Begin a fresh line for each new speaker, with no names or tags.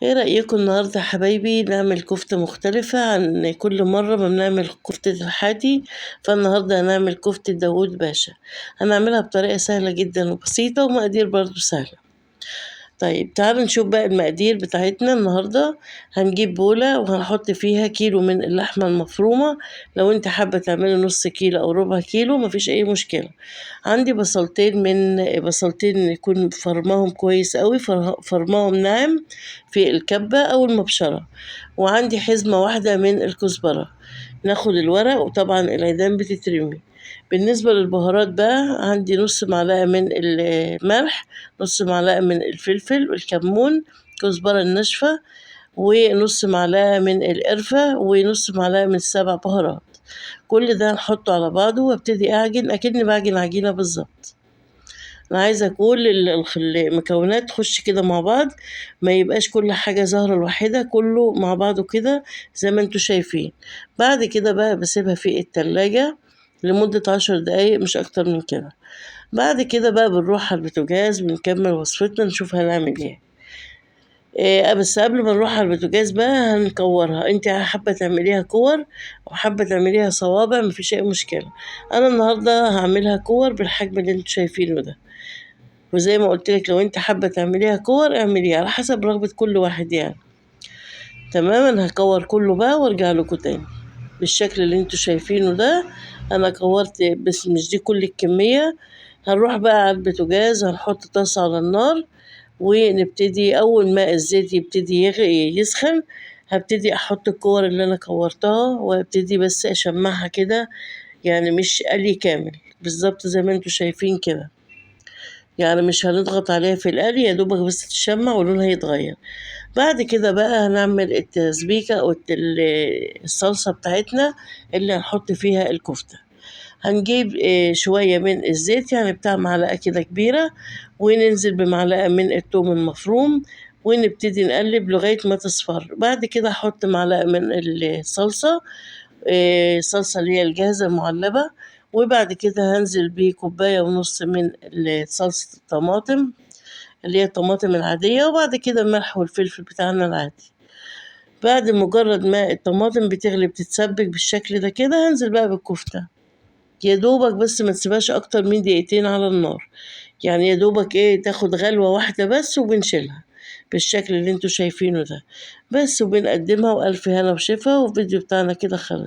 ايه رأيكم النهاردة يا حبايبي نعمل كفتة مختلفة عن كل مرة ما بنعمل كفتة الحاتي؟ فالنهاردة هنعمل كفتة داوود باشا. هنعملها بطريقة سهلة جدا وبسيطة ومقادير برضو سهلة. طيب تعالوا نشوف بقى المقادير بتاعتنا النهاردة. هنجيب بولة وهنحط فيها كيلو من اللحمة المفرومة. لو انت حابة تعملي نص كيلو او ربع كيلو مفيش اي مشكلة. عندي بصلتين يكون فرماهم كويس قوي، فرماهم ناعم في الكبة او المبشرة. وعندي حزمة واحدة من الكزبرة. ناخد الورق، وطبعا العيدان بتترمي. بالنسبة للبهارات بقى عندي نص معلقة من الملح، نص معلقة من الفلفل والكمون، كزبرة الناشفة، ونص معلقة من القرفة، ونص معلقة من السبع بهارات. كل ده نحطه على بعضه وابتدي اعجن اكني بعجن عجينة بالظبط. انا عايزة كل المكونات تخش كده مع بعض، ما يبقاش كل حاجة ظاهرة لوحدها، كله مع بعضه كده زي ما انتوا شايفين. بعد كده بقى بسيبها في التلاجة لمدة 10 دقايق، مش اكتر من كده. بعد كده بقى بنروح على البوتاجاز بنكمل وصفتنا، نشوف هنعمل ايه. بس قبل ما نروح على البوتاجاز بقى هنكورها. انت حابة تعمليها كور او حابة تعمليها صوابع، مفيش اي مشكلة. انا النهاردة هعملها كور بالحجم اللي انتوا شايفينه ده. وزي ما قلت لك لو انت حابة تعمليها كور اعمليها على حسب رغبة كل واحد يعني. تمام، انا هكور كله بقى وارجع لكم تاني بالشكل اللي انتوا شايفينه ده. انا كورت بس مش دي كل الكمية. هنروح بقى على البوتاجاز، هنحط طاسة على النار، ونبتدي أول ما الزيت يبتدي يسخن هبتدي أحط الكور اللي أنا كورتها، وابتدي بس أشمعها كده. يعني مش قلي كامل، بالظبط زي ما انتوا شايفين كده. يعني مش هنضغط عليها في القلي، يا دوبك بس تشمع ولونها يتغير. بعد كده بقى هنعمل التسبيكة أو الصلصة بتاعتنا اللي هنحط فيها الكفتة. هنجيب شوية من الزيت، يعني بتاع معلقة كده كبيرة، وننزل بمعلقة من الثوم المفروم، ونبتدي نقلب لغاية ما تصفر. بعد كده أحط معلقة من الصلصة، صلصة اللي هي الجاهزة المعلبة. وبعد كده هنزل بكوباية ونص من صلصة الطماطم اللي هي الطماطم العادية، وبعد كده الملح والفلفل بتاعنا العادي. بعد مجرد ما الطماطم بتغلي بتتسبك بالشكل ده كده، هنزل بقى بالكفتة. يا دوبك بس ما تسيبهاش اكتر من دقيقتين على النار. يعني يا دوبك تاخد غلوة واحدة بس وبنشيلها بالشكل اللي انتوا شايفينه ده. بس وبنقدمها، والف هنا وشفا، والفيديو بتاعنا كده خلص.